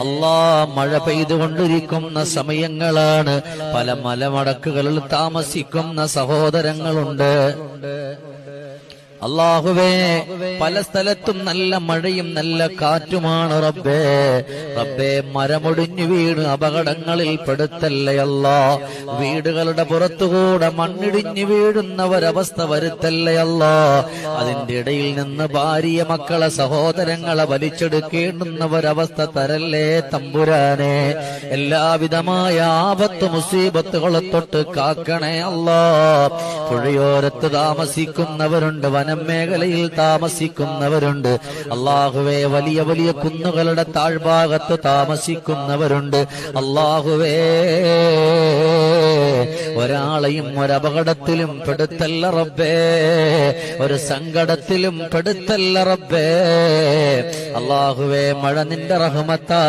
അല്ലാ, മഴ പെയ്തുകൊണ്ടിരിക്കുന്ന സമയങ്ങളാണ്. പല മലമടക്കുകളിൽ താമസിക്കുന്ന സഹോദരങ്ങളുണ്ട്. അല്ലാഹുവേ, പല സ്ഥലത്തും നല്ല മഴയും നല്ല കാറ്റുമാണ്. റബ്ബേ, മരമൊടിഞ്ഞു വീണ് അപകടങ്ങളിൽ പെടുത്തല്ലേ അല്ലാ. വീടുകളുടെ പുറത്തുകൂടെ മണ്ണിടിഞ്ഞു വീഴുന്ന ഒരവസ്ഥ വരുത്തല്ലേ അല്ലാ. അതിന്റെ ഇടയിൽ നിന്ന് ഭാര്യ, മക്കളെ, സഹോദരങ്ങളെ വലിച്ചെടുക്കേണ്ടുന്ന ഒരവസ്ഥ തരല്ലേ തമ്പുരാനെ. എല്ലാവിധമായ ആപത്ത് മുസീബത്തുകളെ തൊട്ട് കാക്കണേ അല്ലാ. പുഴയോരത്ത് താമസിക്കുന്നവരുണ്ട്, വനമേഖലയിൽ താമസിക്കുന്നവരുണ്ട്. അല്ലാഹുവേ, വലിയ വലിയ കുന്നുകളുടെ താഴ്ഭാഗത്ത് താമസിക്കുന്നവരുണ്ട്. അല്ലാഹുവേ, ഒരാളെയും ഒരപകടത്തിലും പെടുത്തല്ല റബ്ബേ, ഒരു സങ്കടത്തിലും പെടുത്തല്ല റബ്ബേ. അല്ലാഹുവേ, മഴ നിന്റെ റഹ്മത്താ